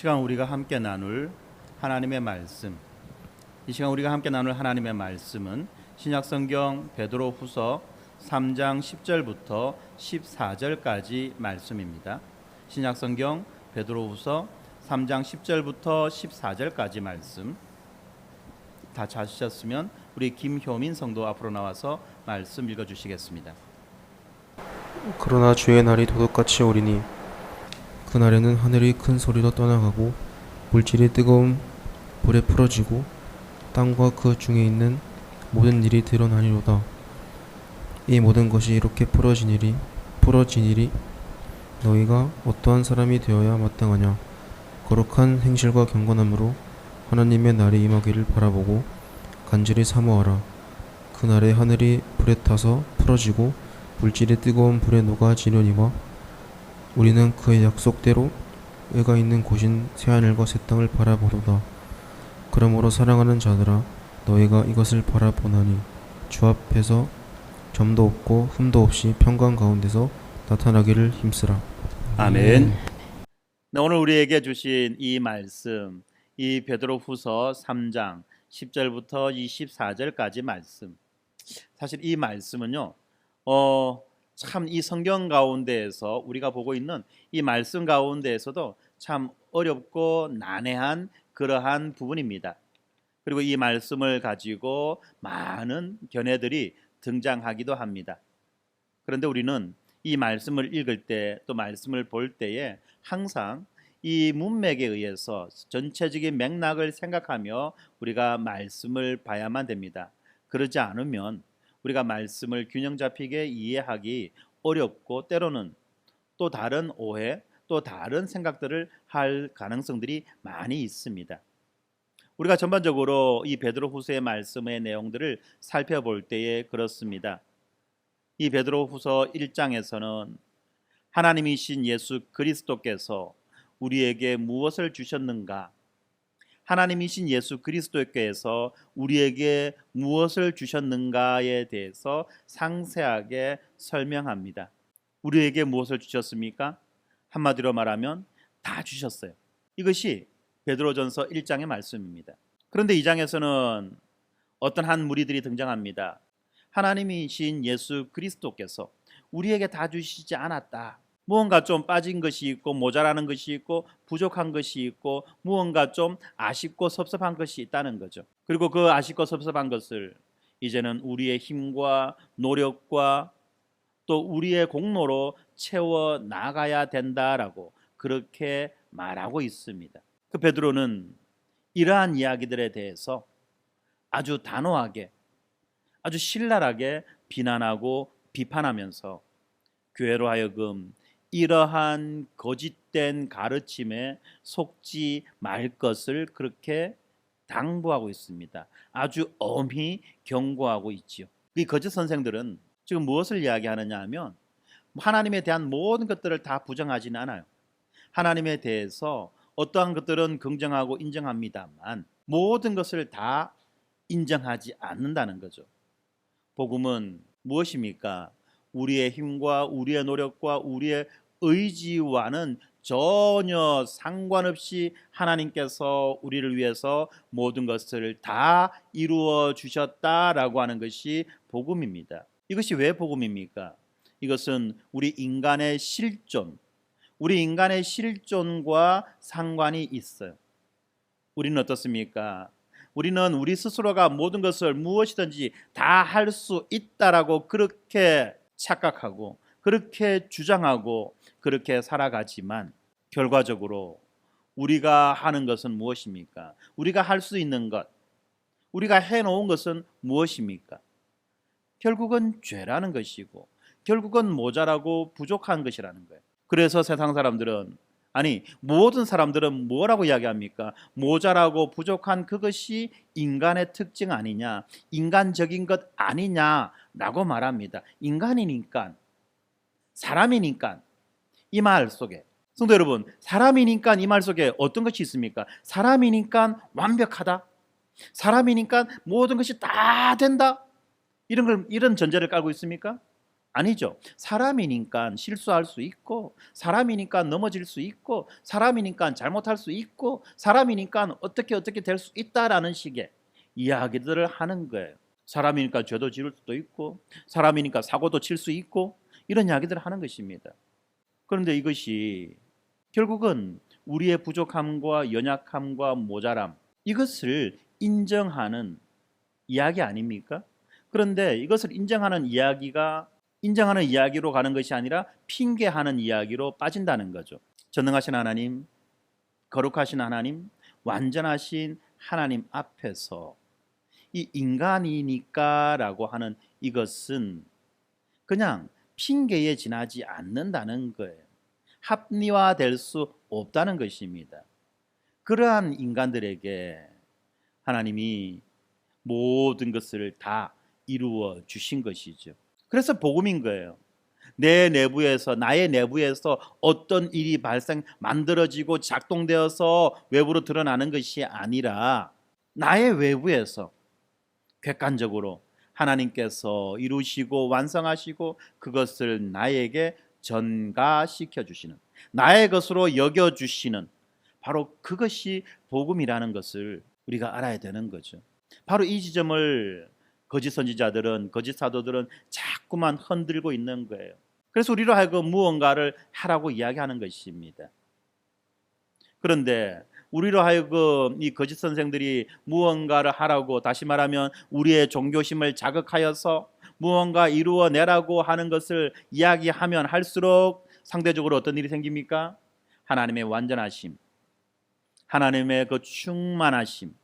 시간 우리가 함께 나눌 하나님의 말씀, 이 시간 우리가 함께 나눌 하나님의 말씀은 신약성경 베드로후서 3장 10절부터 14절까지 말씀입니다. 신약성경 베드로후서 3장 10절부터 14절까지 말씀. 다 찾으셨으면 우리 김효민 성도 앞으로 나와서 말씀 읽어주시겠습니다. 그러나 주의 날이 도둑같이 오리니 그날에는 하늘이 큰 소리로 떠나가고 물질이 뜨거운 불에 풀어지고 땅과 그 중에 있는 모든 일이 드러나리로다. 이 모든 것이 이렇게 풀어지니리 너희가 어떠한 사람이 되어야 마땅하냐. 거룩한 행실과 경건함으로 하나님의 날이 임하기를 바라보고 간절히 사모하라. 그날에 하늘이 불에 타서 풀어지고 물질이 뜨거운 불에 녹아지려니와 우리는 그의 약속대로 의가 있는 곳인 새하늘과 새 땅을 바라보도다. 그러므로 사랑하는 자들아, 너희가 이것을 바라보나니 주 앞에서 점도 없고 흠도 없이 평강 가운데서 나타나기를 힘쓰라. 아멘. 네, 오늘 우리에게 주신 이 말씀, 이 베드로후서 3장 10절부터 24절까지 말씀. 사실 이 말씀은요, 참 이 성경 가운데에서 우리가 보고 있는 이 말씀 가운데에서도 참 어렵고 난해한 그러한 부분입니다. 그리고 이 말씀을 가지고 많은 견해들이 등장하기도 합니다. 그런데 우리는 이 말씀을 읽을 때, 또 말씀을 볼 때에 항상 이 문맥에 의해서 전체적인 맥락을 생각하며 우리가 말씀을 봐야만 됩니다. 그러지 않으면 우리가 말씀을 균형 잡히게 이해하기 어렵고 때로는 또 다른 오해, 또 다른 생각들을 할 가능성들이 많이 있습니다. 우리가 전반적으로 이 베드로후서의 말씀의 내용들을 살펴볼 때에 그렇습니다. 이 베드로후서 1장에서는 하나님이신 예수 그리스도께서 우리에게 무엇을 주셨는가, 하나님이신 예수 그리스도께서 우리에게 무엇을 주셨는가에 대해서 상세하게 설명합니다. 우리에게 무엇을 주셨습니까? 한마디로 말하면 다 주셨어요. 이것이 베드로전서 1장의 말씀입니다. 그런데 2장에서는 어떤 한 무리들이 등장합니다. 하나님이신 예수 그리스도께서 우리에게 다 주시지 않았다. 무언가 좀 빠진 것이 있고 모자라는 것이 있고 부족한 것이 있고 무언가 좀 아쉽고 섭섭한 것이 있다는 거죠. 그리고 그 아쉽고 섭섭한 것을 이제는 우리의 힘과 노력과 또 우리의 공로로 채워 나가야 된다라고 그렇게 말하고 있습니다. 그 베드로는 이러한 이야기들에 대해서 아주 단호하게, 아주 신랄하게 비난하고 비판하면서 교회로 하여금 이러한 거짓된 가르침에 속지 말 것을 그렇게 당부하고 있습니다. 아주 엄히 경고하고 있지요. 이 거짓 선생들은 지금 무엇을 이야기하느냐 하면 하나님에 대한 모든 것들을 다 부정하지는 않아요. 하나님에 대해서 어떠한 것들은 긍정하고 인정합니다만 모든 것을 다 인정하지 않는다는 거죠. 복음은 무엇입니까? 우리의 힘과 우리의 노력과 우리의 의지와는 전혀 상관없이 하나님께서 우리를 위해서 모든 것을 다 이루어 주셨다라고 하는 것이 복음입니다. 이것이 왜 복음입니까? 이것은 우리 인간의 실존과 상관이 있어요. 우리는 어떻습니까? 우리는 우리 스스로가 모든 것을 무엇이든지 다 할 수 있다라고 그렇게 착각하고 그렇게 주장하고 그렇게 살아가지만 결과적으로 우리가 하는 것은 무엇입니까? 우리가 할 수 있는 것, 우리가 해놓은 것은 무엇입니까? 결국은 죄라는 것이고 결국은 모자라고 부족한 것이라는 거예요. 그래서 세상 사람들은, 아니 모든 사람들은 뭐라고 이야기합니까? 모자라고 부족한 그것이 인간의 특징 아니냐, 인간적인 것 아니냐라고 말합니다. 인간이니까, 사람이니까. 이 말 속에, 성도 여러분, 사람이니까 이 말 속에 어떤 것이 있습니까? 사람이니까 완벽하다, 사람이니까 모든 것이 다 된다, 이런 전제를 깔고 있습니까? 아니죠. 사람이니까 실수할 수 있고, 사람이니까 넘어질 수 있고, 사람이니까 잘못할 수 있고, 사람이니까 어떻게 될 수 있다라는 식의 이야기들을 하는 거예요. 사람이니까 죄도 지을 수도 있고, 사람이니까 사고도 칠 수 있고, 이런 이야기들을 하는 것입니다. 그런데 이것이 결국은 우리의 부족함과 연약함과 모자람, 이것을 인정하는 이야기 아닙니까? 그런데 이것을 인정하는 이야기로 가는 것이 아니라 핑계하는 이야기로 빠진다는 거죠. 전능하신 하나님, 거룩하신 하나님, 완전하신 하나님 앞에서 이 인간이니까라고 하는 이것은 그냥 핑계에 지나지 않는다는 거예요. 합리화될 수 없다는 것입니다. 그러한 인간들에게 하나님이 모든 것을 다 이루어 주신 것이죠. 그래서 복음인 거예요. 나의 내부에서 어떤 일이 만들어지고 작동되어서 외부로 드러나는 것이 아니라 나의 외부에서 객관적으로 하나님께서 이루시고 완성하시고 그것을 나에게 전가시켜 주시는, 나의 것으로 여겨 주시는, 바로 그것이 복음이라는 것을 우리가 알아야 되는 거죠. 바로 이 지점을 거짓 선지자들은, 거짓 사도들은 자꾸만 흔들고 있는 거예요. 그래서 우리로 하여금 무언가를 하라고 이야기하는 것입니다. 그런데 우리로 하여금 이 거짓 선생들이 무언가를 하라고, 다시 말하면 우리의 종교심을 자극하여서 무언가 이루어내라고 하는 것을 이야기하면 할수록 상대적으로 어떤 일이 생깁니까? 하나님의 완전하심, 하나님의 그 충만하심,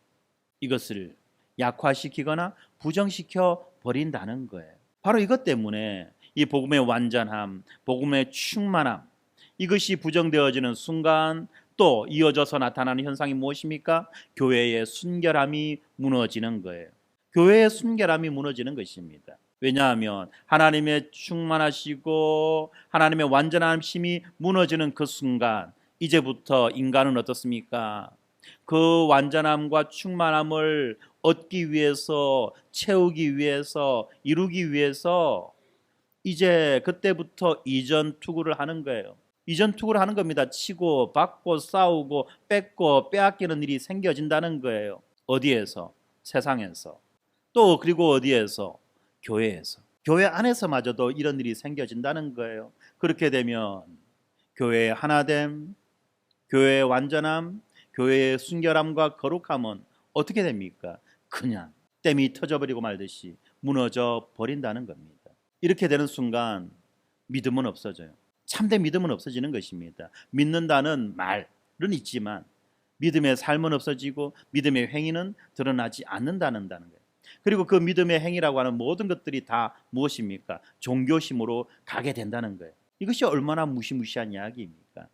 이것을 약화시키거나 부정시켜 버린다는 거예요. 바로 이것 때문에 이 복음의 완전함, 복음의 충만함, 이것이 부정되어지는 순간 또 이어져서 나타나는 현상이 무엇입니까? 교회의 순결함이 무너지는 거예요. 교회의 순결함이 무너지는 것입니다. 왜냐하면 하나님의 충만하시고 하나님의 완전하심이 무너지는 그 순간 이제부터 인간은 어떻습니까? 그 완전함과 충만함을 얻기 위해서, 채우기 위해서, 이루기 위해서 이제 그때부터 이전 투구를 하는 거예요. 이전 투구를 하는 겁니다. 치고 받고 싸우고 뺏고 빼앗기는 일이 생겨진다는 거예요. 어디에서? 세상에서. 또 그리고 어디에서? 교회에서. 교회 안에서마저도 이런 일이 생겨진다는 거예요. 그렇게 되면 교회의 하나됨, 교회의 완전함, 교회의 순결함과 거룩함은 어떻게 됩니까? 그냥 댐이 터져버리고 말듯이 무너져 버린다는 겁니다. 이렇게 되는 순간 믿음은 없어져요. 참된 믿음은 없어지는 것입니다. 믿는다는 말은 있지만 믿음의 삶은 없어지고 믿음의 행위는 드러나지 않는다는 거예요. 그리고 그 믿음의 행위라고 하는 모든 것들이 다 무엇입니까? 종교심으로 가게 된다는 거예요. 이것이 얼마나 무시무시한 이야기입니까?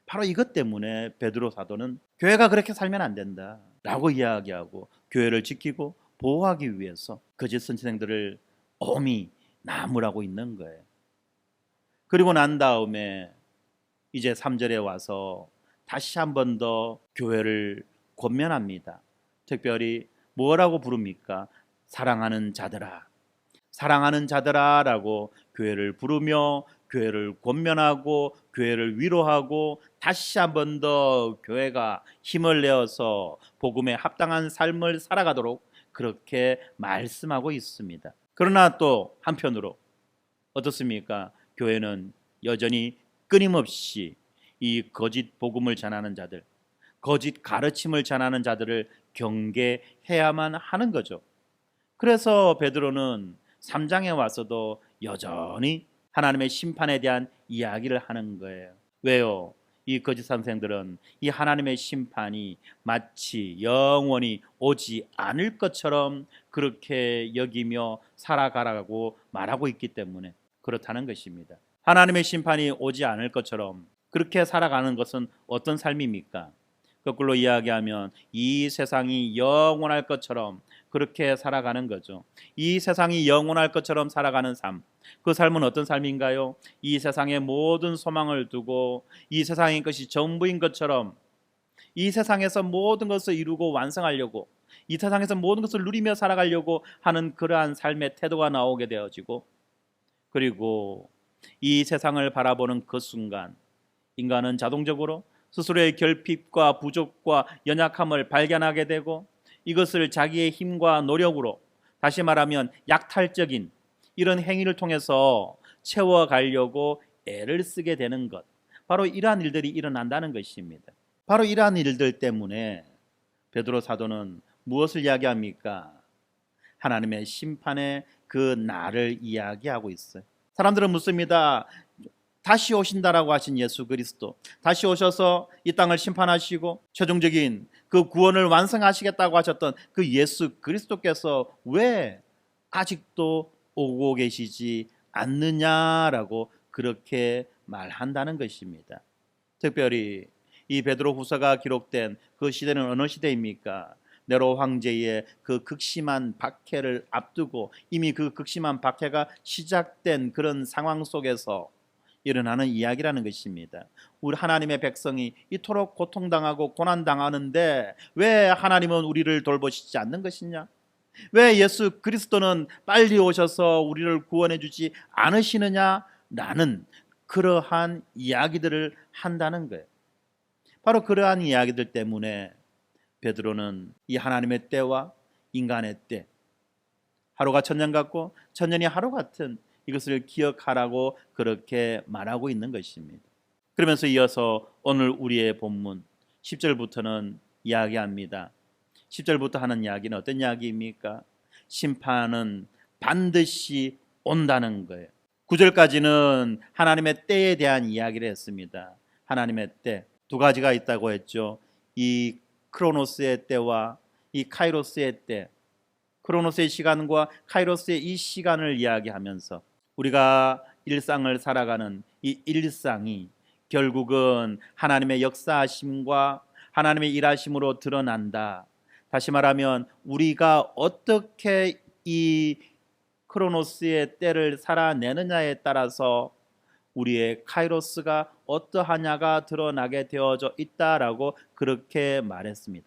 바로 이것 때문에 베드로 사도는 교회가 그렇게 살면 안 된다라고 이야기하고 교회를 지키고 보호하기 위해서 거짓 선지자들을 엄히 나무라고 있는 거예요. 그리고 난 다음에 이제 3절에 와서 다시 한 번 더 교회를 권면합니다. 특별히 뭐라고 부릅니까? 사랑하는 자들아, 사랑하는 자들아라고 교회를 부르며 교회를 권면하고 교회를 위로하고 다시 한 번 더 교회가 힘을 내어서 복음에 합당한 삶을 살아가도록 그렇게 말씀하고 있습니다. 그러나 또 한편으로 어떻습니까? 교회는 여전히 끊임없이 이 거짓 복음을 전하는 자들, 거짓 가르침을 전하는 자들을 경계해야만 하는 거죠. 그래서 베드로는 3장에 와서도 여전히 하나님의 심판에 대한 이야기를 하는 거예요. 왜요? 이 거짓 선생들은 이 하나님의 심판이 마치 영원히 오지 않을 것처럼 그렇게 여기며 살아가라고 말하고 있기 때문에 그렇다는 것입니다. 하나님의 심판이 오지 않을 것처럼 그렇게 살아가는 것은 어떤 삶입니까? 거꾸로 이야기하면 이 세상이 영원할 것처럼 그렇게 살아가는 거죠. 이 세상이 영원할 것처럼 살아가는 삶, 그 삶은 어떤 삶인가요? 이 세상의 모든 소망을 두고 이 세상의 것이 전부인 것처럼 이 세상에서 모든 것을 이루고 완성하려고, 이 세상에서 모든 것을 누리며 살아가려고 하는 그러한 삶의 태도가 나오게 되어지고, 그리고 이 세상을 바라보는 그 순간 인간은 자동적으로 스스로의 결핍과 부족과 연약함을 발견하게 되고 이것을 자기의 힘과 노력으로, 다시 말하면 약탈적인 이런 행위를 통해서 채워가려고 애를 쓰게 되는 것, 바로 이러한 일들이 일어난다는 것입니다. 바로 이러한 일들 때문에 베드로 사도는 무엇을 이야기합니까? 하나님의 심판의 그 날을 이야기하고 있어요. 사람들은 묻습니다. 다시 오신다라고 하신 예수 그리스도, 다시 오셔서 이 땅을 심판하시고 최종적인 그 구원을 완성하시겠다고 하셨던 그 예수 그리스도께서 왜 아직도 오고 계시지 않느냐라고 그렇게 말한다는 것입니다. 특별히 이 베드로 후서가 기록된 그 시대는 어느 시대입니까? 네로 황제의 그 극심한 박해를 앞두고 이미 그 극심한 박해가 시작된 그런 상황 속에서 일어나는 이야기라는 것입니다. 우리 하나님의 백성이 이토록 고통당하고 고난당하는데 왜 하나님은 우리를 돌보시지 않는 것이냐? 왜 예수 그리스도는 빨리 오셔서 우리를 구원해 주지 않으시느냐라는 그러한 이야기들을 한다는 거예요. 바로 그러한 이야기들 때문에 베드로는 이 하나님의 때와 인간의 때, 하루가 천년 같고 천년이 하루 같은 이것을 기억하라고 그렇게 말하고 있는 것입니다. 그러면서 이어서 오늘 우리의 본문 10절부터는 이야기합니다. 10절부터 하는 이야기는 어떤 이야기입니까? 심판은 반드시 온다는 거예요. 9절까지는 하나님의 때에 대한 이야기를 했습니다. 하나님의 때 두 가지가 있다고 했죠. 이 크로노스의 때와 이 카이로스의 때, 크로노스의 시간과 카이로스의 이 시간을 이야기하면서 우리가 일상을 살아가는 이 일상이 결국은 하나님의 역사하심과 하나님의 일하심으로 드러난다. 다시 말하면 우리가 어떻게 이 크로노스의 때를 살아내느냐에 따라서 우리의 카이로스가 어떠하냐가 드러나게 되어져 있다라고 그렇게 말했습니다.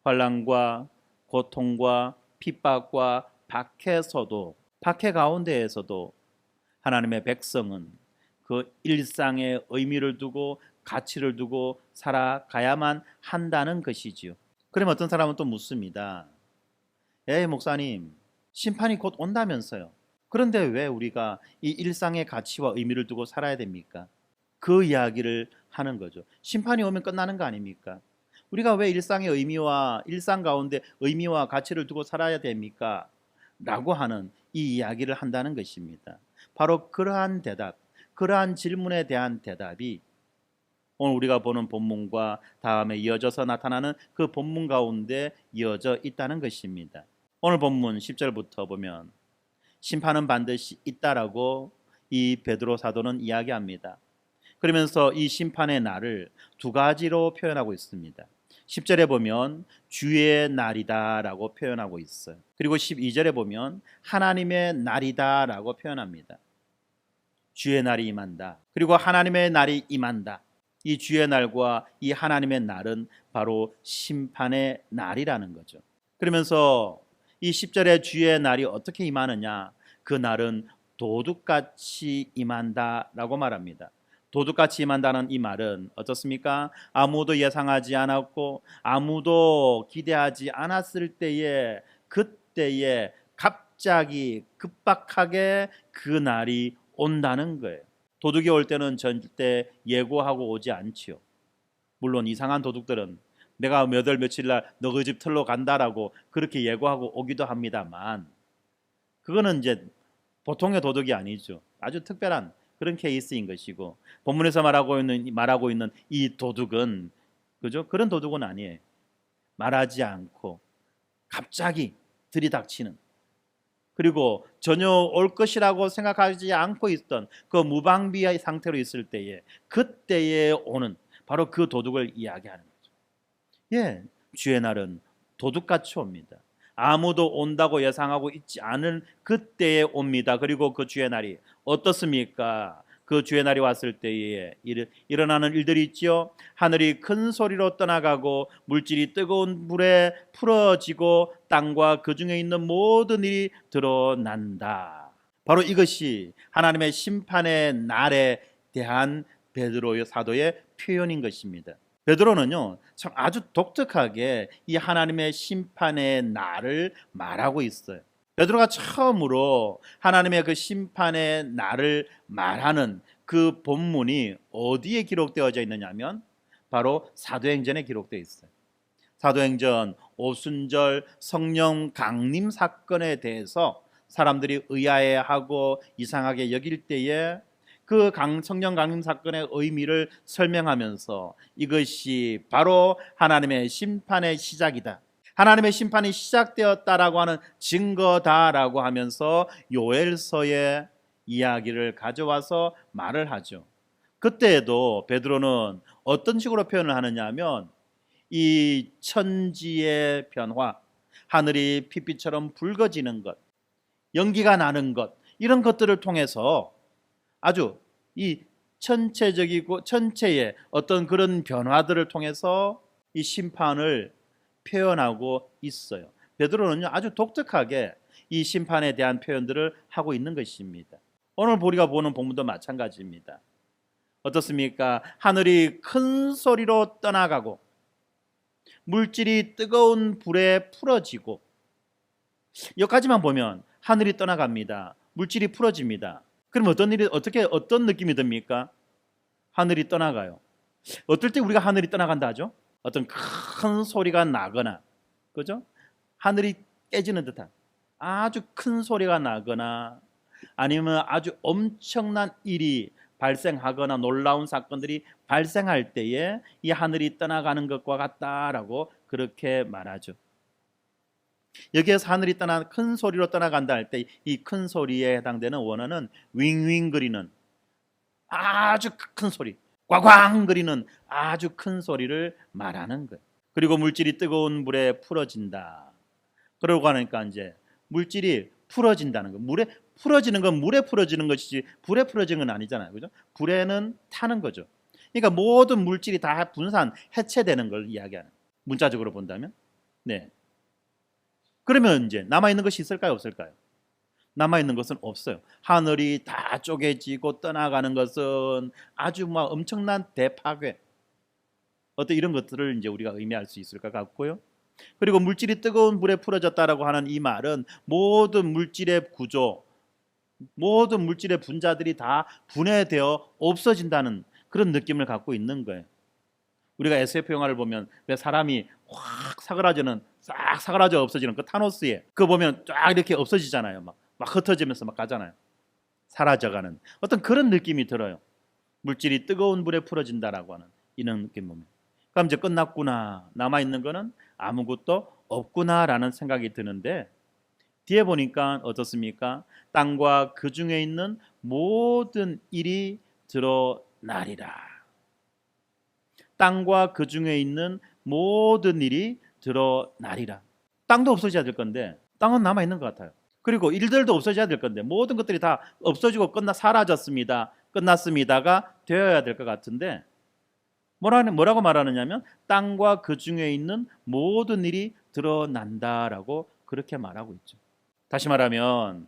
환난과 고통과 핍박과 박해 가운데에서도 하나님의 백성은 그 일상의 의미를 두고 가치를 두고 살아가야만 한다는 것이지요. 그러면 어떤 사람은 또 묻습니다. 목사님, 심판이 곧 온다면서요. 그런데 왜 우리가 이 일상의 가치와 의미를 두고 살아야 됩니까? 그 이야기를 하는 거죠. 심판이 오면 끝나는 거 아닙니까? 우리가 왜 일상의 의미와 일상 가운데 의미와 가치를 두고 살아야 됩니까? 라고 하는 이 이야기를 한다는 것입니다. 바로 그러한 대답, 그러한 질문에 대한 대답이 오늘 우리가 보는 본문과 다음에 이어져서 나타나는 그 본문 가운데 이어져 있다는 것입니다. 오늘 본문 10절부터 보면 심판은 반드시 있다라고 이 베드로 사도는 이야기합니다. 그러면서 이 심판의 날을 두 가지로 표현하고 있습니다. 10절에 보면 주의 날이다라고 표현하고 있어요. 그리고 12절에 보면 하나님의 날이다라고 표현합니다. 주의 날이 임한다. 그리고 하나님의 날이 임한다. 이 주의 날과 이 하나님의 날은 바로 심판의 날이라는 거죠. 그러면서 이 10절의 주의 날이 어떻게 임하느냐? 그 날은 도둑같이 임한다라고 말합니다. 도둑같이 임한다는 이 말은 어떻습니까? 아무도 예상하지 않았고 아무도 기대하지 않았을 때에 그때에 갑자기 급박하게 그 날이 온다는 거예요. 도둑이 올 때는 절대 예고하고 오지 않지요. 물론 이상한 도둑들은 내가 몇 월 며칠 날 너 그 집 털러 간다라고 그렇게 예고하고 오기도 합니다만 그거는 이제 보통의 도둑이 아니죠. 아주 특별한 그런 케이스인 것이고 본문에서 말하고 있는 이 도둑은 그죠? 그런 도둑은 아니에요. 말하지 않고 갑자기 들이닥치는, 그리고 전혀 올 것이라고 생각하지 않고 있던 그 무방비의 상태로 있을 때에 그때에 오는 바로 그 도둑을 이야기하는 거죠. 주의 날은 도둑같이 옵니다. 아무도 온다고 예상하고 있지 않은 그때에 옵니다. 그리고 그 주의 날이 어떻습니까? 그 주의 날이 왔을 때에 일어나는 일들이 있지요. 하늘이 큰 소리로 떠나가고 물질이 뜨거운 불에 풀어지고 땅과 그 중에 있는 모든 일이 드러난다. 바로 이것이 하나님의 심판의 날에 대한 베드로의 사도의 표현인 것입니다. 베드로는요, 참 아주 독특하게 이 하나님의 심판의 날을 말하고 있어요. 베드로가 처음으로 하나님의 그 심판의 날을 말하는 그 본문이 어디에 기록되어져 있느냐면 바로 사도행전에 기록되어 있어요. 사도행전 오순절 성령 강림 사건에 대해서 사람들이 의아해하고 이상하게 여길 때에 그 성령 강림 사건의 의미를 설명하면서 이것이 바로 하나님의 심판의 시작이다, 하나님의 심판이 시작되었다라고 하는 증거다라고 하면서 요엘서의 이야기를 가져와서 말을 하죠. 그때에도 베드로는 어떤 식으로 표현을 하느냐 하면 이 천지의 변화, 하늘이 핏빛처럼 붉어지는 것, 연기가 나는 것, 이런 것들을 통해서 아주 이 전체적이고 전체의 어떤 그런 변화들을 통해서 이 심판을 표현하고 있어요. 베드로는요, 아주 독특하게 이 심판에 대한 표현들을 하고 있는 것입니다. 오늘 우리가 보는 본문도 마찬가지입니다. 어떻습니까? 하늘이 큰 소리로 떠나가고 물질이 뜨거운 불에 풀어지고, 여기까지만 보면 하늘이 떠나갑니다. 물질이 풀어집니다. 그럼 어떤 느낌이 듭니까? 하늘이 떠나가요. 어떨 때 우리가 하늘이 떠나간다 하죠? 어떤 큰 소리가 나거나, 그죠? 하늘이 깨지는 듯한 아주 큰 소리가 나거나, 아니면 아주 엄청난 일이 발생하거나 놀라운 사건들이 발생할 때에 이 하늘이 떠나가는 것과 같다라고 그렇게 말하죠. 여기에서 하늘이 큰 소리로 떠나간다 할 때 이 큰 소리에 해당되는 원어는 윙윙거리는 아주 큰 소리, 꽝꽝거리는 아주 큰 소리를 말하는 거예요. 그리고 물질이 뜨거운 물에 풀어진다. 그러고 하니까 이제 물질이 풀어진다는 거. 물에 풀어지는 건 물에 풀어지는 것이지 불에 풀어지는 건 아니잖아요. 그죠? 불에는 타는 거죠. 그러니까 모든 물질이 다 해체되는 걸 이야기하는, 문자적으로 본다면. 네. 그러면 이제 남아있는 것이 있을까요? 없을까요? 남아있는 것은 없어요. 하늘이 다 쪼개지고 떠나가는 것은 아주 막 엄청난 대파괴, 어떤 이런 것들을 이제 우리가 의미할 수 있을 것 같고요. 그리고 물질이 뜨거운 불에 풀어졌다라고 하는 이 말은 모든 물질의 구조, 모든 물질의 분자들이 다 분해되어 없어진다는 그런 느낌을 갖고 있는 거예요. 우리가 SF 영화를 보면 왜 사람이 확 싹 사그라져 없어지는 그 타노스에 그거 보면 쫙 이렇게 없어지잖아요. 막 흩어지면서 막 가잖아요. 사라져가는 어떤 그런 느낌이 들어요. 물질이 뜨거운 불에 풀어진다라고 하는 이런 느낌 보면, 그럼 이제 끝났구나, 남아있는 거는 아무것도 없구나라는 생각이 드는데, 뒤에 보니까 어떻습니까? 땅과 그 중에 있는 모든 일이 드러나리라. 땅과 그 중에 있는 모든 일이 드러나리라. 땅도 없어져야 될 건데 땅은 남아있는 것 같아요. 그리고 일들도 없어져야 될 건데 모든 것들이 다 없어지고 사라졌습니다, 끝났습니다가 되어야 될 것 같은데, 뭐라고 말하느냐면 땅과 그 중에 있는 모든 일이 드러난다라고 그렇게 말하고 있죠. 다시 말하면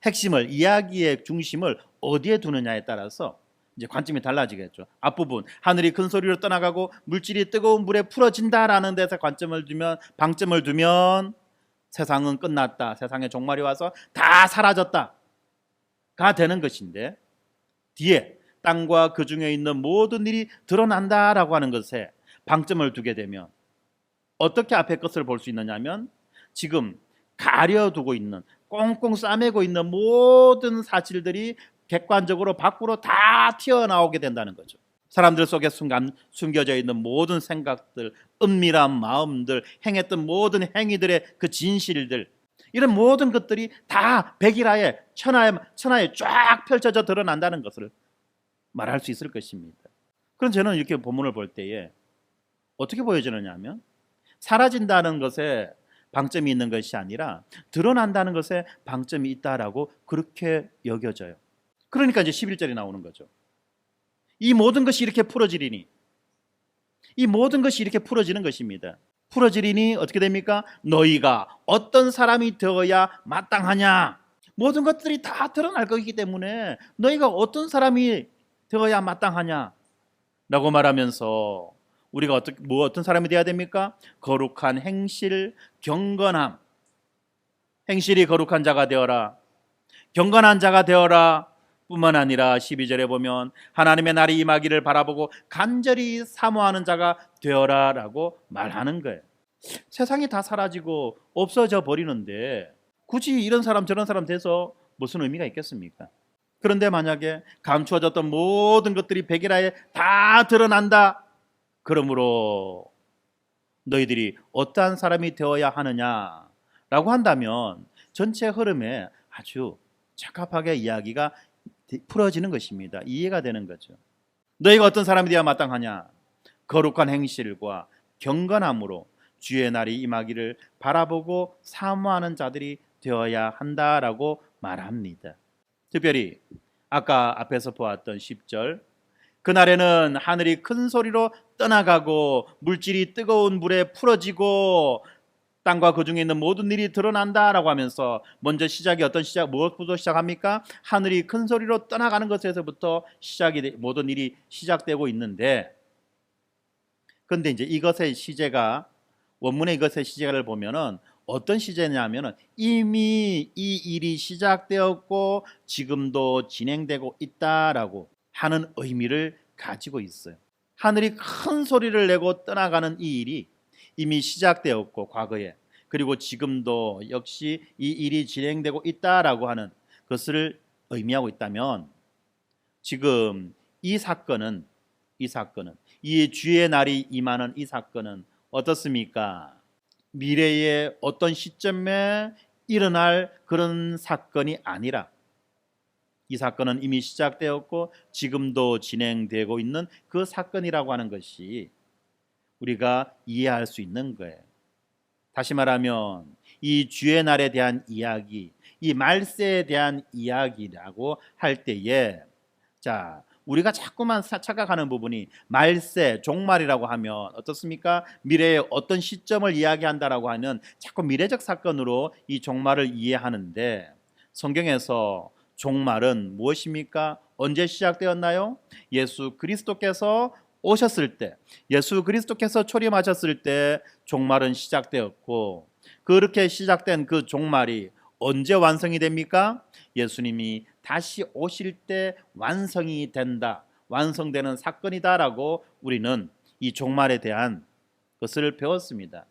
핵심을, 이야기의 중심을 어디에 두느냐에 따라서 이제 관점이 달라지겠죠. 앞부분 하늘이 큰 소리로 떠나가고 물질이 뜨거운 물에 풀어진다라는 데서 방점을 두면 세상은 끝났다, 세상의 종말이 와서 다 사라졌다가 되는 것인데, 뒤에 땅과 그 중에 있는 모든 일이 드러난다라고 하는 것에 방점을 두게 되면 어떻게 앞에 것을 볼 수 있느냐면, 지금 가려두고 있는, 꽁꽁 싸매고 있는 모든 사실들이 객관적으로 밖으로 다 튀어나오게 된다는 거죠. 사람들 속에 숨겨져 있는 모든 생각들, 은밀한 마음들, 행했던 모든 행위들의 그 진실들, 이런 모든 것들이 다 백일하에 천하에 쫙 펼쳐져 드러난다는 것을 말할 수 있을 것입니다. 그럼 저는 이렇게 본문을 볼 때에 어떻게 보여지느냐 하면, 사라진다는 것에 방점이 있는 것이 아니라 드러난다는 것에 방점이 있다라고 그렇게 여겨져요. 그러니까 이제 11절이 나오는 거죠. 이 모든 것이 이렇게 풀어지리니, 이 모든 것이 이렇게 풀어지는 것입니다. 풀어지리니 어떻게 됩니까? 너희가 어떤 사람이 되어야 마땅하냐? 모든 것들이 다 드러날 것이기 때문에 너희가 어떤 사람이 되어야 마땅하냐 라고 말하면서 우리가 어떤 사람이 되어야 됩니까? 거룩한 행실, 경건함. 행실이 거룩한 자가 되어라, 경건한 자가 되어라 뿐만 아니라 12절에 보면 하나님의 날이 임하기를 바라보고 간절히 사모하는 자가 되어라 라고 말하는 거예요. 세상이 다 사라지고 없어져 버리는데 굳이 이런 사람 저런 사람 돼서 무슨 의미가 있겠습니까? 그런데 만약에 감추어졌던 모든 것들이 백일하에 다 드러난다. 그러므로 너희들이 어떠한 사람이 되어야 하느냐라고 한다면 전체 흐름에 아주 적합하게 이야기가 풀어지는 것입니다. 이해가 되는 거죠. 너희가 어떤 사람이 되어야 마땅하냐? 거룩한 행실과 경건함으로 주의 날이 임하기를 바라보고 사모하는 자들이 되어야 한다라고 말합니다. 특별히 아까 앞에서 보았던 10절, 그날에는 하늘이 큰 소리로 떠나가고 물질이 뜨거운 물에 풀어지고 땅과 그 중에 있는 모든 일이 드러난다라고 하면서 먼저 시작이 무엇부터 시작합니까? 하늘이 큰 소리로 떠나가는 것에서부터 모든 일이 시작되고 있는데, 그런데 이제 이것의 시제가 원문의 이것의 시제를 보면은 어떤 시제냐면은 이미 이 일이 시작되었고 지금도 진행되고 있다라고 하는 의미를 가지고 있어요. 하늘이 큰 소리를 내고 떠나가는 이 일이 이미 시작되었고 과거에, 그리고 지금도 역시 이 일이 진행되고 있다라고 하는 것을 의미하고 있다면, 지금 이 사건은 이 주의 날이 임하는 이 사건은 어떻습니까? 미래의 어떤 시점에 일어날 그런 사건이 아니라 이 사건은 이미 시작되었고 지금도 진행되고 있는 그 사건이라고 하는 것이 우리가 이해할 수 있는 거예요. 다시 말하면 이 주의 날에 대한 이야기, 이 말세에 대한 이야기라고 할 때에, 자, 우리가 자꾸만 착각하는 부분이 말세, 종말이라고 하면 어떻습니까? 미래의 어떤 시점을 이야기한다라고 하는 자꾸 미래적 사건으로 이 종말을 이해하는데, 성경에서 종말은 무엇입니까? 언제 시작되었나요? 예수 그리스도께서 오셨을 때, 예수 그리스도께서 초림하셨을 때 종말은 시작되었고, 그렇게 시작된 그 종말이 언제 완성이 됩니까? 예수님이 다시 오실 때 완성이 된다, 완성되는 사건이다라고 우리는 이 종말에 대한 것을 배웠습니다.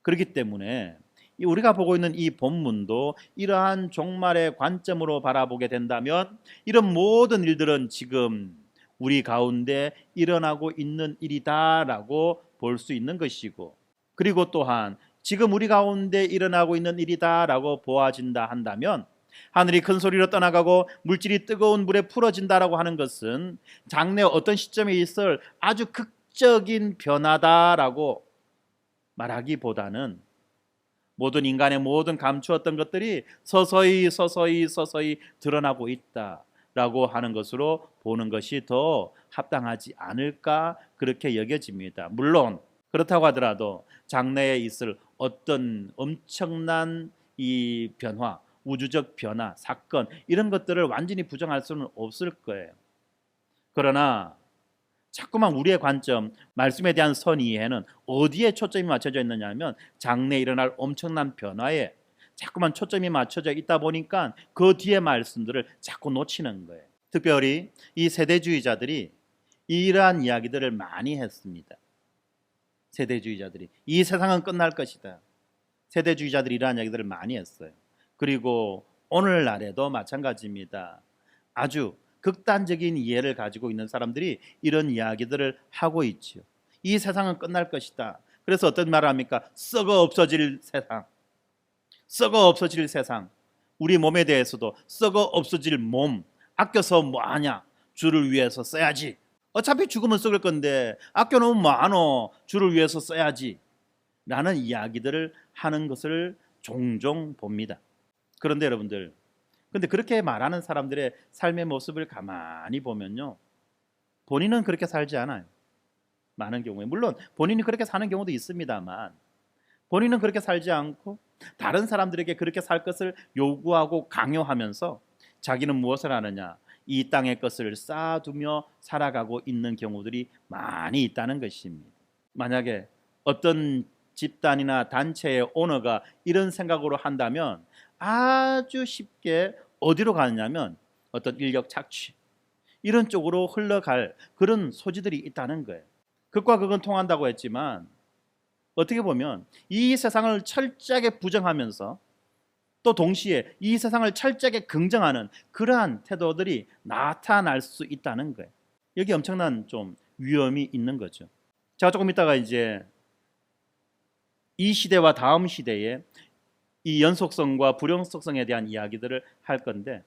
그렇기 때문에 우리가 보고 있는 이 본문도 이러한 종말의 관점으로 바라보게 된다면 이런 모든 일들은 지금 우리 가운데 일어나고 있는 일이다라고 볼 수 있는 것이고, 그리고 또한 지금 우리 가운데 일어나고 있는 일이다라고 보아진다 한다면, 하늘이 큰 소리로 떠나가고 물질이 뜨거운 물에 풀어진다라고 하는 것은 장래 어떤 시점에 있을 아주 극적인 변화다라고 말하기보다는 모든 인간의 모든 감추었던 것들이 서서히 드러나고 있다라고 하는 것으로 보는 것이 더 합당하지 않을까, 그렇게 여겨집니다. 물론 그렇다고 하더라도 장래에 있을 어떤 엄청난 이 변화, 우주적 변화, 사건, 이런 것들을 완전히 부정할 수는 없을 거예요. 그러나 자꾸만 우리의 관점, 말씀에 대한 선이해는 어디에 초점이 맞춰져 있느냐 하면 장래에 일어날 엄청난 변화에 자꾸만 초점이 맞춰져 있다 보니까 그 뒤에 말씀들을 자꾸 놓치는 거예요. 특별히 이 세대주의자들이 이러한 이야기들을 많이 했습니다. 세대주의자들이 이 세상은 끝날 것이다. 세대주의자들이 이러한 이야기들을 많이 했어요. 그리고 오늘날에도 마찬가지입니다. 아주 극단적인 이해를 가지고 있는 사람들이 이런 이야기들을 하고 있죠. 이 세상은 끝날 것이다. 그래서 어떤 말을 합니까? 썩어 없어질 세상. 썩어 없어질 세상. 우리 몸에 대해서도 썩어 없어질 몸. 아껴서 뭐하냐? 주를 위해서 써야지. 어차피 죽으면 썩을 건데 아껴놓으면 뭐하노? 주를 위해서 써야지. 라는 이야기들을 하는 것을 종종 봅니다. 그런데 여러분들, 근데 그렇게 말하는 사람들의 삶의 모습을 가만히 보면요, 본인은 그렇게 살지 않아요. 많은 경우에. 물론 본인이 그렇게 사는 경우도 있습니다만 본인은 그렇게 살지 않고 다른 사람들에게 그렇게 살 것을 요구하고 강요하면서 자기는 무엇을 하느냐? 이 땅의 것을 쌓아두며 살아가고 있는 경우들이 많이 있다는 것입니다. 만약에 어떤 집단이나 단체의 오너가 이런 생각으로 한다면 아주 쉽게 어디로 가느냐면 어떤 인력 착취 이런 쪽으로 흘러갈 그런 소지들이 있다는 거예요. 극과 극은 통한다고 했지만 어떻게 보면 이 세상을 철저하게 부정하면서 또 동시에 이 세상을 철저하게 긍정하는 그러한 태도들이 나타날 수 있다는 거예요. 여기 엄청난 좀 위험이 있는 거죠. 제가 조금 이따가 이제 이 시대와 다음 시대의 이 연속성과 불연속성에 대한 이야기들을 할 건데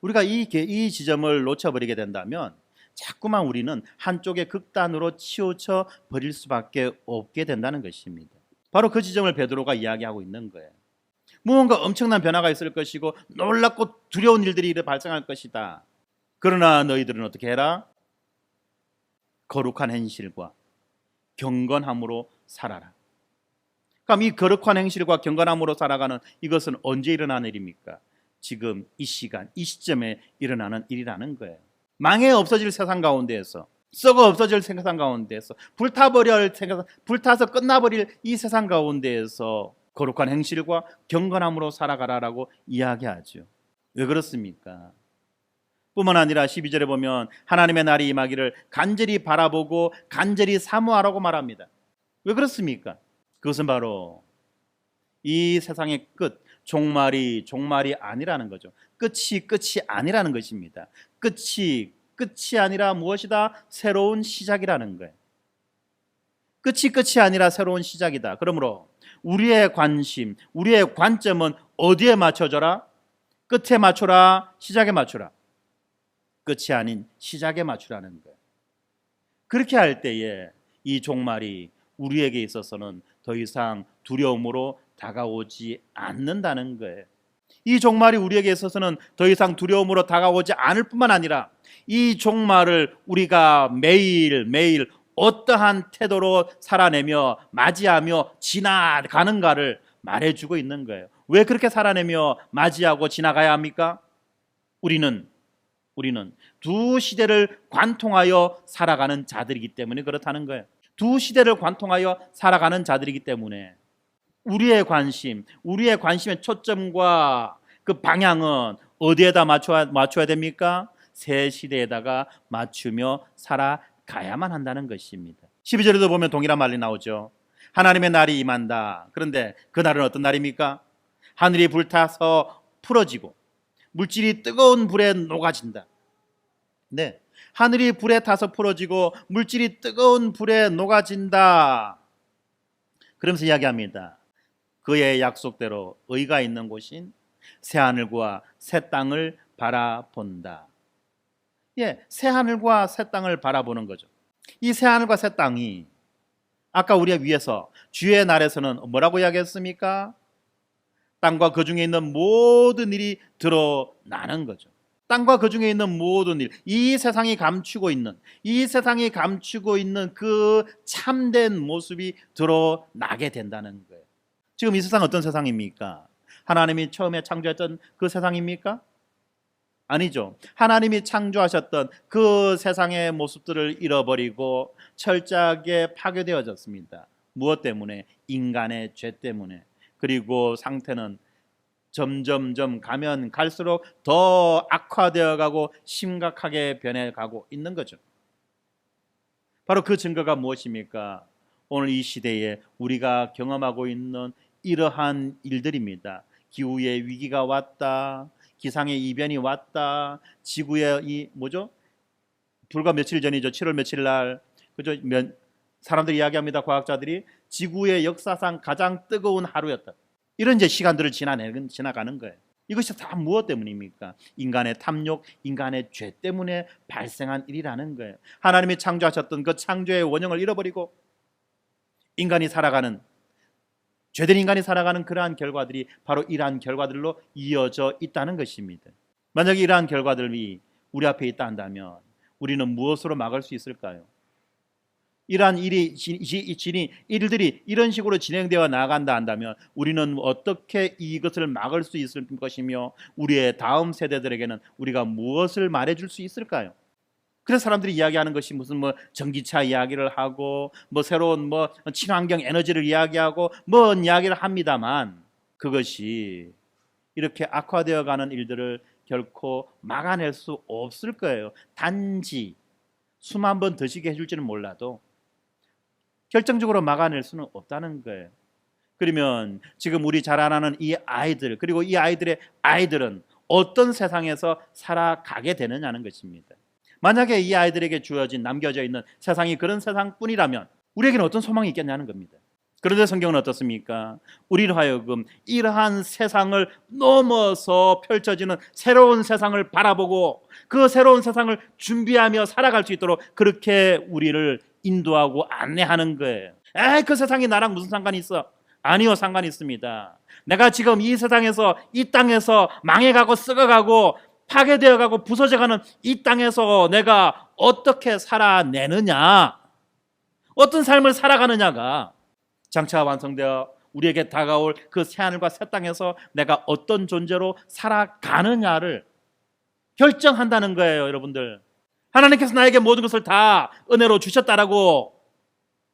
우리가 이 지점을 놓쳐버리게 된다면 자꾸만 우리는 한쪽의 극단으로 치우쳐 버릴 수밖에 없게 된다는 것입니다. 바로 그 지점을 베드로가 이야기하고 있는 거예요. 무언가 엄청난 변화가 있을 것이고 놀랍고 두려운 일들이 발생할 것이다. 그러나 너희들은 어떻게 해라? 거룩한 행실과 경건함으로 살아라. 그럼 이 거룩한 행실과 경건함으로 살아가는 이것은 언제 일어나는 일입니까? 지금 이 시간, 이 시점에 일어나는 일이라는 거예요. 망해 없어질 세상 가운데에서, 썩어 없어질 세상 가운데에서, 불타서 끝나버릴 이 세상 가운데에서 거룩한 행실과 경건함으로 살아가라라고 이야기하죠. 왜 그렇습니까? 뿐만 아니라 12절에 보면 하나님의 날이 임하기를 간절히 바라보고 간절히 사모하라고 말합니다. 왜 그렇습니까? 그것은 바로 이 세상의 끝, 종말이 아니라는 거죠. 끝이 아니라는 것입니다. 끝이 아니라 무엇이다? 새로운 시작이라는 거예요. 끝이 아니라 새로운 시작이다. 그러므로 우리의 관심, 우리의 관점은 어디에 맞춰져라? 끝에 맞춰라? 시작에 맞춰라? 끝이 아닌 시작에 맞추라는 거예요. 그렇게 할 때에 이 종말이 우리에게 있어서는 더 이상 두려움으로 다가오지 않는다는 거예요. 이 종말이 우리에게 있어서는 더 이상 두려움으로 다가오지 않을 뿐만 아니라 이 종말을 우리가 매일 어떠한 태도로 살아내며 맞이하며 지나가는가를 말해주고 있는 거예요. 왜 그렇게 살아내며 맞이하고 지나가야 합니까? 우리는 두 시대를 관통하여 살아가는 자들이기 때문에 그렇다는 거예요. 두 시대를 관통하여 살아가는 자들이기 때문에 우리의 관심의 초점과 그 방향은 어디에다 맞춰야 됩니까? 새 시대에다가 맞추며 살아가야만 한다는 것입니다. 12절에도 보면 동일한 말이 나오죠. 하나님의 날이 임한다. 그런데 그 날은 어떤 날입니까? 하늘이 불타서 풀어지고 물질이 뜨거운 불에 녹아진다. 네, 하늘이 불에 타서 풀어지고 물질이 뜨거운 불에 녹아진다. 그러면서 이야기합니다. 그의 약속대로 의가 있는 곳인 새 하늘과 새 땅을 바라본다. 예, 새 하늘과 새 땅을 바라보는 거죠. 이 새 하늘과 새 땅이 아까 우리가 위에서 주의 날에서는 뭐라고 이야기했습니까? 땅과 그 중에 있는 모든 일이 드러나는 거죠. 땅과 그 중에 있는 모든 일, 이 세상이 감추고 있는 그 참된 모습이 드러나게 된다는 거예요. 지금 이 세상 어떤 세상입니까? 하나님이 처음에 창조했던 그 세상입니까? 아니죠. 하나님이 창조하셨던 그 세상의 모습들을 잃어버리고 철저하게 파괴되어졌습니다. 무엇 때문에? 인간의 죄 때문에. 그리고 상태는 점점 가면 갈수록 더 악화되어 가고 심각하게 변해가고 있는 거죠. 바로 그 증거가 무엇입니까? 오늘 이 시대에 우리가 경험하고 있는 이러한 일들입니다. 기후의 위기가 왔다. 기상의 이변이 왔다. 지구에 불과 며칠 전이죠. 7월 며칠 날 그죠? 사람들이 이야기합니다. 과학자들이 지구의 역사상 가장 뜨거운 하루였다. 이런 이제 시간들을 지나가는 거예요. 이것이 다 무엇 때문입니까? 인간의 탐욕, 인간의 죄 때문에 발생한 일이라는 거예요. 하나님이 창조하셨던 그 창조의 원형을 잃어버리고 죄된 인간이 살아가는 그러한 결과들이 바로 이러한 결과들로 이어져 있다는 것입니다. 만약에 이러한 결과들이 우리 앞에 있다 한다면 우리는 무엇으로 막을 수 있을까요? 이러한 일들이 이런 식으로 진행되어 나간다 한다면 우리는 어떻게 이것을 막을 수 있을 것이며 우리의 다음 세대들에게는 우리가 무엇을 말해줄 수 있을까요? 그래서 사람들이 이야기하는 것이 무슨 전기차 이야기를 하고 새로운 친환경 에너지를 이야기하고 이야기를 합니다만 그것이 이렇게 악화되어 가는 일들을 결코 막아낼 수 없을 거예요. 단지 수만 번 더 쉬게 해줄지는 몰라도 결정적으로 막아낼 수는 없다는 거예요. 그러면 지금 우리 자라나는 이 아이들, 그리고 이 아이들의 아이들은 어떤 세상에서 살아가게 되느냐는 것입니다. 만약에 이 아이들에게 주어진, 남겨져 있는 세상이 그런 세상뿐이라면 우리에게는 어떤 소망이 있겠냐는 겁니다. 그런데 성경은 어떻습니까? 우리로 하여금 이러한 세상을 넘어서 펼쳐지는 새로운 세상을 바라보고 그 새로운 세상을 준비하며 살아갈 수 있도록 그렇게 우리를 인도하고 안내하는 거예요. 그 세상이 나랑 무슨 상관이 있어? 아니요, 상관이 있습니다. 내가 지금 이 세상에서, 이 땅에서 망해가고 썩어가고 파괴되어가고 부서져가는 이 땅에서 내가 어떻게 살아내느냐, 어떤 삶을 살아가느냐가 장차 완성되어 우리에게 다가올 그 새하늘과 새 땅에서 내가 어떤 존재로 살아가느냐를 결정한다는 거예요. 여러분들, 하나님께서 나에게 모든 것을 다 은혜로 주셨다라고,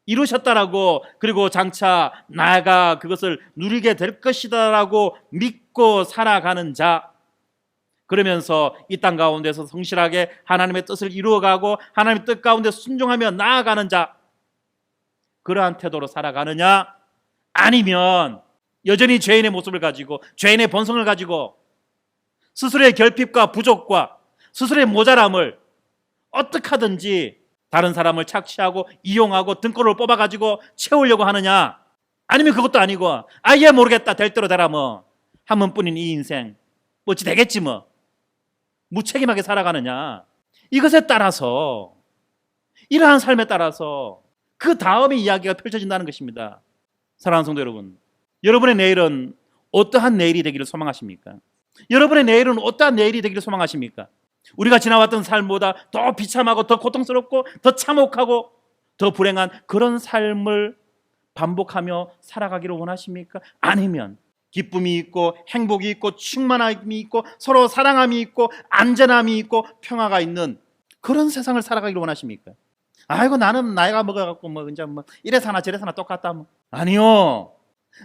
이루셨다라고, 그리고 장차 나가 그것을 누리게 될 것이다라고 믿고 살아가는 자, 그러면서 이 땅 가운데서 성실하게 하나님의 뜻을 이루어가고 하나님의 뜻 가운데 순종하며 나아가는 자, 그러한 태도로 살아가느냐, 아니면 여전히 죄인의 모습을 가지고 죄인의 본성을 가지고 스스로의 결핍과 부족과 스스로의 모자람을 어떻게 하든지 다른 사람을 착취하고 이용하고 등골을 뽑아가지고 채우려고 하느냐, 아니면 그것도 아니고 아예 모르겠다, 될 대로 되라, 한 번뿐인 이 인생 어찌 되겠지, 무책임하게 살아가느냐. 이것에 따라서, 이러한 삶에 따라서 그 다음의 이야기가 펼쳐진다는 것입니다. 사랑하는 성도 여러분, 여러분의 내일은 어떠한 내일이 되기를 소망하십니까? 여러분의 내일은 어떠한 내일이 되기를 소망하십니까? 우리가 지나왔던 삶보다 더 비참하고 더 고통스럽고 더 참혹하고 더 불행한 그런 삶을 반복하며 살아가기를 원하십니까? 아니면 기쁨이 있고 행복이 있고 충만함이 있고 서로 사랑함이 있고 안전함이 있고 평화가 있는 그런 세상을 살아가기를 원하십니까? 아이고, 나는 나이가 먹어갖고 이제 이래 사나 저래 사나 똑같다. 아니요,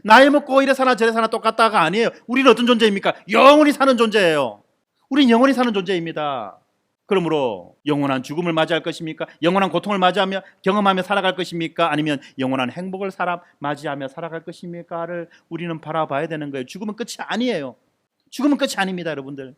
나이 먹고 이래 사나 저래 사나 똑같다가 아니에요. 우리는 어떤 존재입니까? 영원히 사는 존재예요. 우린 영원히 사는 존재입니다. 그러므로 영원한 죽음을 맞이할 것입니까? 영원한 고통을 맞이하며 경험하며 살아갈 것입니까? 아니면 영원한 행복을 맞이하며 살아갈 것입니까를 우리는 바라봐야 되는 거예요. 죽음은 끝이 아니에요. 죽음은 끝이 아닙니다, 여러분들.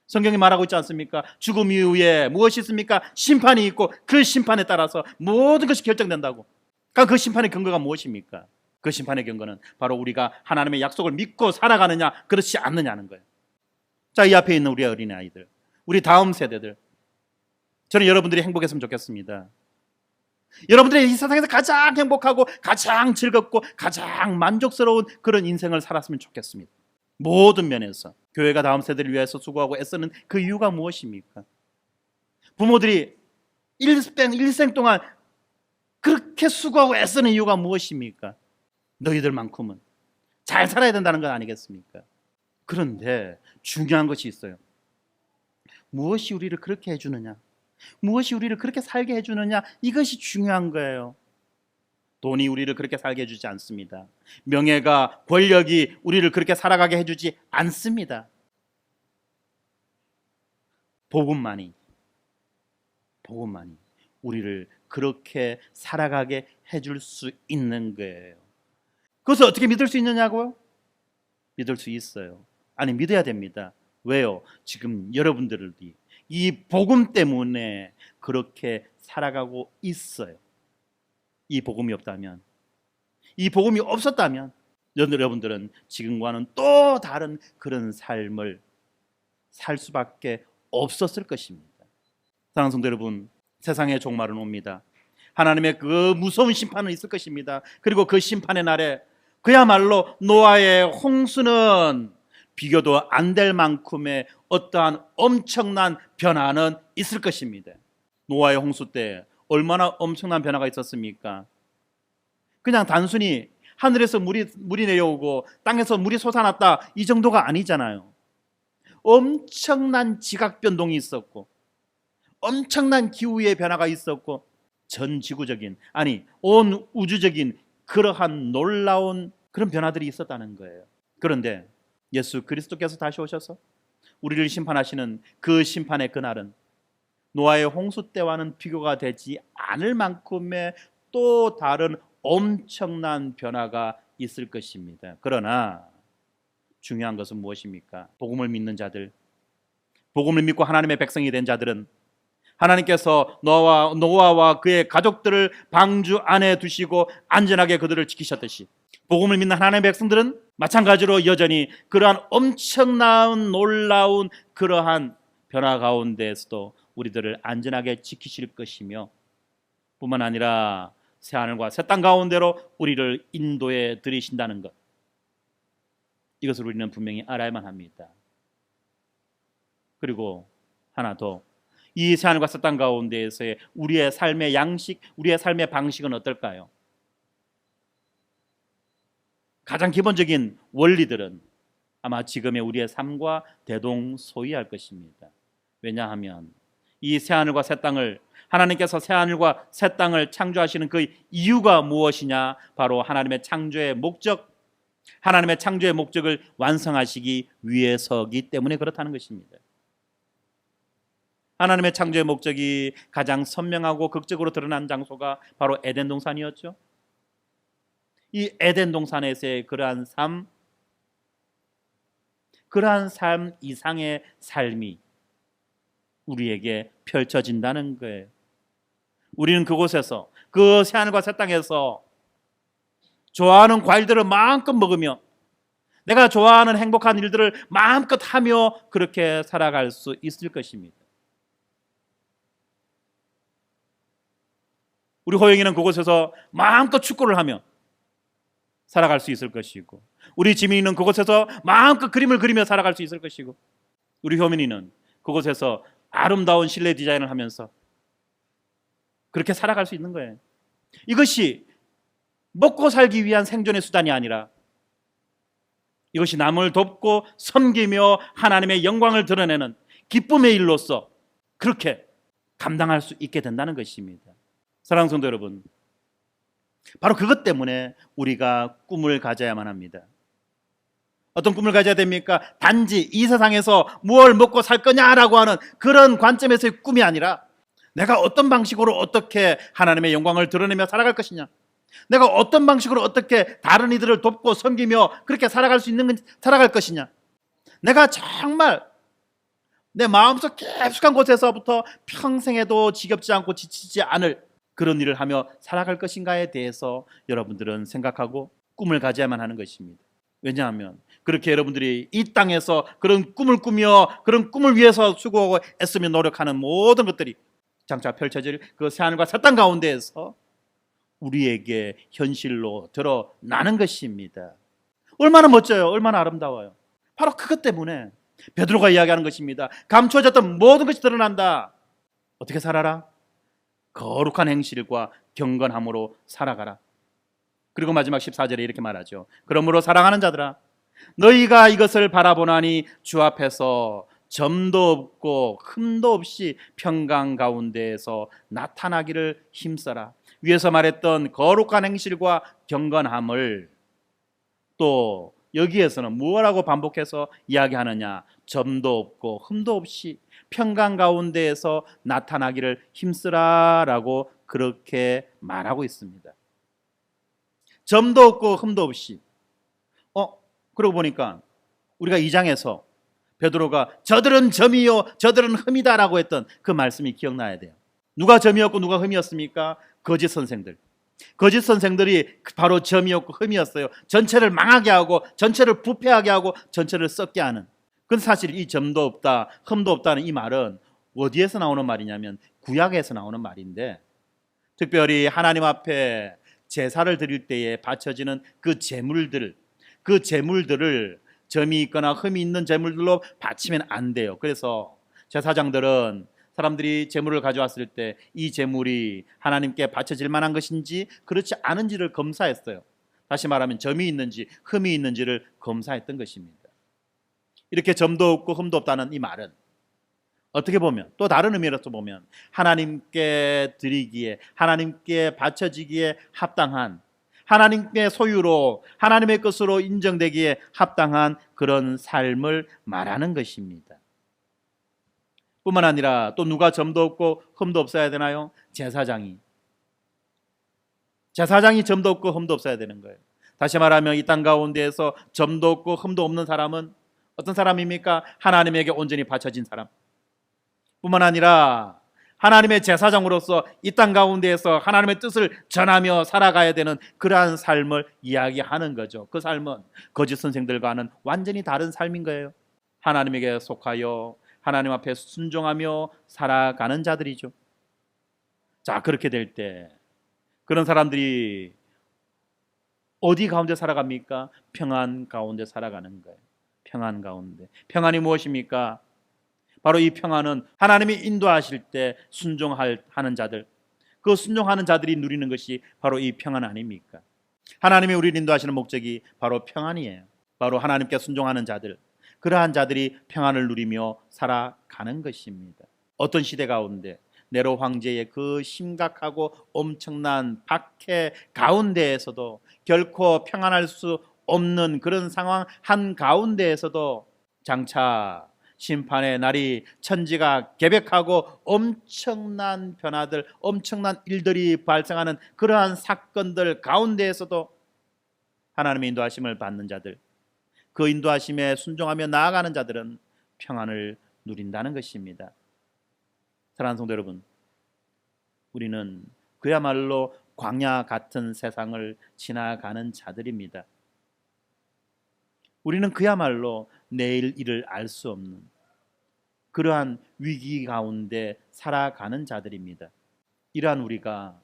성경이 말하고 있지 않습니까? 죽음 이후에 무엇이 있습니까? 심판이 있고 그 심판에 따라서 모든 것이 결정된다고. 그러니까 그 심판의 근거가 무엇입니까? 그 심판의 근거는 바로 우리가 하나님의 약속을 믿고 살아가느냐 그렇지 않느냐는 거예요. 자, 이 앞에 있는 우리 어린아이들, 우리 다음 세대들, 저는 여러분들이 행복했으면 좋겠습니다. 여러분들이 이 세상에서 가장 행복하고 가장 즐겁고 가장 만족스러운 그런 인생을 살았으면 좋겠습니다. 모든 면에서 교회가 다음 세대를 위해서 수고하고 애쓰는 그 이유가 무엇입니까? 부모들이 일생 동안 그렇게 수고하고 애쓰는 이유가 무엇입니까? 너희들만큼은 잘 살아야 된다는 건 아니겠습니까? 그런데 중요한 것이 있어요. 무엇이 우리를 그렇게 해주느냐, 무엇이 우리를 그렇게 살게 해주느냐, 이것이 중요한 거예요. 돈이 우리를 그렇게 살게 해주지 않습니다. 명예가, 권력이 우리를 그렇게 살아가게 해주지 않습니다. 복음만이 우리를 그렇게 살아가게 해줄 수 있는 거예요. 그것을 어떻게 믿을 수 있느냐고요? 믿을 수 있어요. 아니, 믿어야 됩니다. 왜요? 지금 여러분들이 이 복음 때문에 그렇게 살아가고 있어요. 이 복음이 없다면, 이 복음이 없었다면 여러분들은 지금과는 또 다른 그런 삶을 살 수밖에 없었을 것입니다. 사랑하는 성도 여러분, 세상의 종말은 옵니다. 하나님의 그 무서운 심판은 있을 것입니다. 그리고 그 심판의 날에 그야말로 노아의 홍수는 비교도 안 될 만큼의 어떠한 엄청난 변화는 있을 것입니다. 노아의 홍수 때 얼마나 엄청난 변화가 있었습니까? 그냥 단순히 하늘에서 물이 내려오고 땅에서 물이 솟아났다 이 정도가 아니잖아요. 엄청난 지각 변동이 있었고 엄청난 기후의 변화가 있었고 전 지구적인, 아니 온 우주적인 그러한 놀라운 그런 변화들이 있었다는 거예요. 그런데 예수 그리스도께서 다시 오셔서 우리를 심판하시는 그 심판의 그날은 노아의 홍수 때와는 비교가 되지 않을 만큼의 또 다른 엄청난 변화가 있을 것입니다. 그러나 중요한 것은 무엇입니까? 복음을 믿는 자들, 복음을 믿고 하나님의 백성이 된 자들은 하나님께서 노아와 그의 가족들을 방주 안에 두시고 안전하게 그들을 지키셨듯이 복음을 믿는 하나님의 백성들은 마찬가지로 여전히 그러한 엄청난 놀라운 그러한 변화 가운데에서도 우리들을 안전하게 지키실 것이며 뿐만 아니라 새하늘과 새 땅 가운데로 우리를 인도해 드리신다는 것, 이것을 우리는 분명히 알아야만 합니다. 그리고 하나 더, 이 새하늘과 새 땅 가운데에서의 우리의 삶의 양식, 우리의 삶의 방식은 어떨까요? 가장 기본적인 원리들은 아마 지금의 우리의 삶과 대동소이할 것입니다. 왜냐하면 이 새하늘과 새 땅을, 하나님께서 새하늘과 새 땅을 창조하시는 그 이유가 무엇이냐? 바로 하나님의 창조의 목적, 하나님의 창조의 목적을 완성하시기 위해서이기 때문에 그렇다는 것입니다. 하나님의 창조의 목적이 가장 선명하고 극적으로 드러난 장소가 바로 에덴 동산이었죠. 이 에덴 동산에서의 그러한 삶 이상의 삶이 우리에게 펼쳐진다는 거예요. 우리는 그곳에서, 그 새하늘과 새 땅에서 좋아하는 과일들을 마음껏 먹으며 내가 좋아하는 행복한 일들을 마음껏 하며 그렇게 살아갈 수 있을 것입니다. 우리 호영이는 그곳에서 마음껏 축구를 하며 살아갈 수 있을 것이고, 우리 지민이는 그곳에서 마음껏 그림을 그리며 살아갈 수 있을 것이고, 우리 효민이는 그곳에서 아름다운 실내 디자인을 하면서 그렇게 살아갈 수 있는 거예요. 이것이 먹고 살기 위한 생존의 수단이 아니라 이것이 남을 돕고 섬기며 하나님의 영광을 드러내는 기쁨의 일로서 그렇게 감당할 수 있게 된다는 것입니다. 사랑하는 성도 여러분, 바로 그것 때문에 우리가 꿈을 가져야만 합니다. 어떤 꿈을 가져야 됩니까? 단지 이 세상에서 무엇을 먹고 살 거냐라고 하는 그런 관점에서의 꿈이 아니라 내가 어떤 방식으로 어떻게 하나님의 영광을 드러내며 살아갈 것이냐, 내가 어떤 방식으로 어떻게 다른 이들을 돕고 섬기며 그렇게 살아갈 것이냐, 내가 정말 내 마음속 깊숙한 곳에서부터 평생에도 지겹지 않고 지치지 않을 그런 일을 하며 살아갈 것인가에 대해서 여러분들은 생각하고 꿈을 가져야만 하는 것입니다. 왜냐하면 그렇게 여러분들이 이 땅에서 그런 꿈을 꾸며 그런 꿈을 위해서 수고하고 애쓰며 노력하는 모든 것들이 장차 펼쳐질 그 새하늘과 새 땅 가운데에서 우리에게 현실로 드러나는 것입니다. 얼마나 멋져요. 얼마나 아름다워요. 바로 그것 때문에 베드로가 이야기하는 것입니다. 감추어졌던 모든 것이 드러난다. 어떻게 살아라? 거룩한 행실과 경건함으로 살아가라. 그리고 마지막 14절에 이렇게 말하죠. 그러므로 사랑하는 자들아, 너희가 이것을 바라보나니 주 앞에서 점도 없고 흠도 없이 평강 가운데에서 나타나기를 힘써라. 위에서 말했던 거룩한 행실과 경건함을 또 여기에서는 무엇라고 반복해서 이야기하느냐? 점도 없고 흠도 없이 평강 가운데에서 나타나기를 힘쓰라라고 그렇게 말하고 있습니다. 점도 없고 흠도 없이. 그러고 보니까 우리가 2장에서 베드로가 저들은 점이요 저들은 흠이다라고 했던 그 말씀이 기억나야 돼요. 누가 점이었고 누가 흠이었습니까? 거짓 선생들이 바로 점이었고 흠이었어요. 전체를 망하게 하고 전체를 부패하게 하고 전체를 썩게 하는. 근데 사실 이 점도 없다 흠도 없다는 이 말은 어디에서 나오는 말이냐면 구약에서 나오는 말인데, 특별히 하나님 앞에 제사를 드릴 때에 바쳐지는 그 제물들을 점이 있거나 흠이 있는 제물들로 바치면 안 돼요. 그래서 제사장들은 사람들이 재물을 가져왔을 때 이 재물이 하나님께 바쳐질 만한 것인지 그렇지 않은지를 검사했어요. 다시 말하면 점이 있는지 흠이 있는지를 검사했던 것입니다. 이렇게 점도 없고 흠도 없다는 이 말은 어떻게 보면 또 다른 의미로서 보면 하나님께 드리기에, 하나님께 바쳐지기에 합당한, 하나님의 소유로 하나님의 것으로 인정되기에 합당한 그런 삶을 말하는 것입니다. 뿐만 아니라 또 누가 점도 없고 흠도 없어야 되나요? 제사장이 점도 없고 흠도 없어야 되는 거예요. 다시 말하면 이 땅 가운데에서 점도 없고 흠도 없는 사람은 어떤 사람입니까? 하나님에게 온전히 바쳐진 사람. 뿐만 아니라 하나님의 제사장으로서 이 땅 가운데에서 하나님의 뜻을 전하며 살아가야 되는 그러한 삶을 이야기하는 거죠. 그 삶은 거짓 선생들과는 완전히 다른 삶인 거예요. 하나님에게 속하여 하나님 앞에 순종하며 살아가는 자들이죠. 자, 그렇게 될 때 그런 사람들이 어디 가운데 살아갑니까? 평안 가운데 살아가는 거예요. 평안 가운데. 평안이 무엇입니까? 바로 이 평안은 하나님이 인도하실 때 순종하는 자들, 그 순종하는 자들이 누리는 것이 바로 이 평안 아닙니까? 하나님이 우리를 인도하시는 목적이 바로 평안이에요. 바로 하나님께 순종하는 자들, 그러한 자들이 평안을 누리며 살아가는 것입니다. 어떤 시대 가운데 네로 황제의 그 심각하고 엄청난 박해 가운데에서도 결코 평안할 수 없는 그런 상황 한가운데에서도 장차 심판의 날이 천지가 개벽하고 엄청난 변화들, 엄청난 일들이 발생하는 그러한 사건들 가운데에서도 하나님의 인도하심을 받는 자들, 그 인도하심에 순종하며 나아가는 자들은 평안을 누린다는 것입니다. 사랑하는 성도 여러분, 우리는 그야말로 광야 같은 세상을 지나가는 자들입니다. 우리는 그야말로 내일 일을 알 수 없는 그러한 위기 가운데 살아가는 자들입니다. 이러한 우리가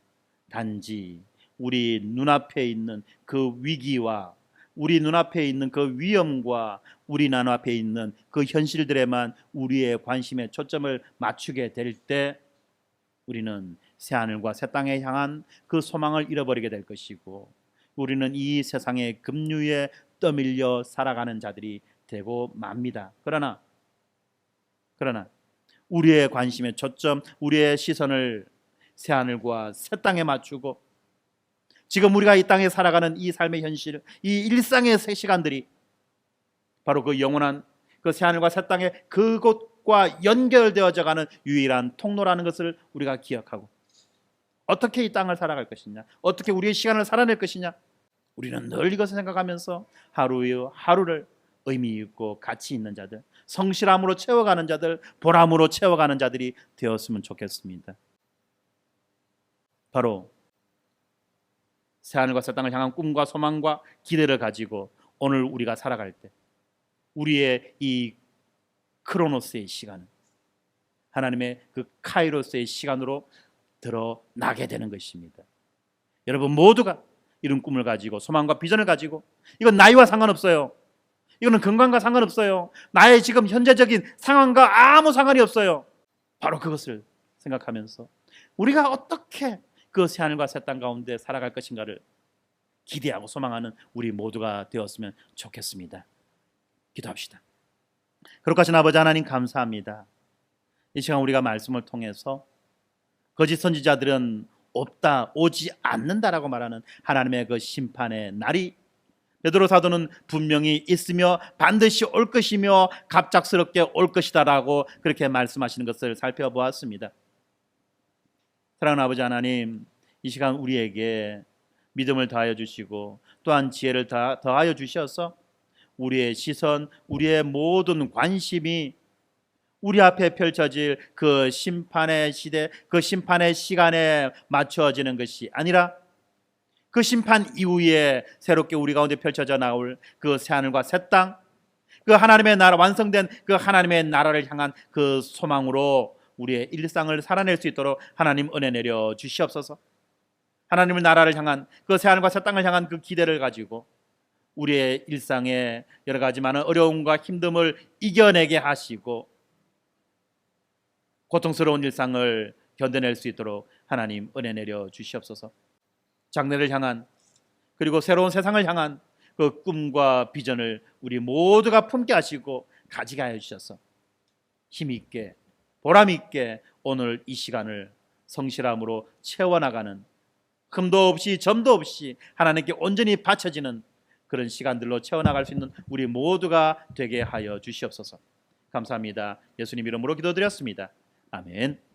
단지 우리 눈앞에 있는 그 위기와 우리 눈앞에 있는 그 위험과 우리 눈앞에 있는 그 현실들에만 우리의 관심의 초점을 맞추게 될 때 우리는 새하늘과 새 땅에 향한 그 소망을 잃어버리게 될 것이고 우리는 이 세상의 급류에 떠밀려 살아가는 자들이 되고 맙니다. 그러나 우리의 관심의 초점, 우리의 시선을 새하늘과 새 땅에 맞추고 지금 우리가 이 땅에 살아가는 이 삶의 현실, 이 일상의 새 시간들이 바로 그 영원한 그 새하늘과 새 땅의 그곳과 연결되어져 가는 유일한 통로라는 것을 우리가 기억하고 어떻게 이 땅을 살아갈 것이냐, 어떻게 우리의 시간을 살아낼 것이냐, 우리는 늘 이것을 생각하면서 하루의 하루를 의미 있고 가치 있는 자들, 성실함으로 채워가는 자들, 보람으로 채워가는 자들이 되었으면 좋겠습니다. 바로 새하늘과 새 땅을 향한 꿈과 소망과 기대를 가지고 오늘 우리가 살아갈 때 우리의 이 크로노스의 시간은 하나님의 그 카이로스의 시간으로 드러나게 되는 것입니다. 여러분 모두가 이런 꿈을 가지고 소망과 비전을 가지고, 이건 나이와 상관없어요. 이거는 건강과 상관없어요. 나의 지금 현재적인 상황과 아무 상관이 없어요. 바로 그것을 생각하면서 우리가 어떻게 그 새하늘과 새 땅 가운데 살아갈 것인가를 기대하고 소망하는 우리 모두가 되었으면 좋겠습니다. 기도합시다. 거룩하신 아버지 하나님, 감사합니다. 이 시간 우리가 말씀을 통해서 거짓 선지자들은 없다, 오지 않는다라고 말하는 하나님의 그 심판의 날이 베드로 사도는 분명히 있으며 반드시 올 것이며 갑작스럽게 올 것이다라고 그렇게 말씀하시는 것을 살펴보았습니다. 사랑하는 아버지 하나님, 이 시간 우리에게 믿음을 더하여 주시고 또한 지혜를 더하여 주셔서 우리의 시선, 우리의 모든 관심이 우리 앞에 펼쳐질 그 심판의 시대, 그 심판의 시간에 맞춰지는 것이 아니라 그 심판 이후에 새롭게 우리 가운데 펼쳐져 나올 그 새하늘과 새 땅, 그 하나님의 나라, 완성된 그 하나님의 나라를 향한 그 소망으로 우리의 일상을 살아낼 수 있도록 하나님 은혜 내려 주시옵소서. 하나님의 나라를 향한 그 새하늘과 새 땅을 향한 그 기대를 가지고 우리의 일상에 여러 가지 많은 어려움과 힘듦을 이겨내게 하시고 고통스러운 일상을 견뎌낼 수 있도록 하나님 은혜 내려 주시옵소서. 장래를 향한 그리고 새로운 세상을 향한 그 꿈과 비전을 우리 모두가 품게 하시고 가지게 하여 주셔서 힘있게 보람있게 오늘 이 시간을 성실함으로 채워나가는 흠도 없이 점도 없이 하나님께 온전히 바쳐지는 그런 시간들로 채워나갈 수 있는 우리 모두가 되게 하여 주시옵소서. 감사합니다. 예수님 이름으로 기도드렸습니다. 아멘.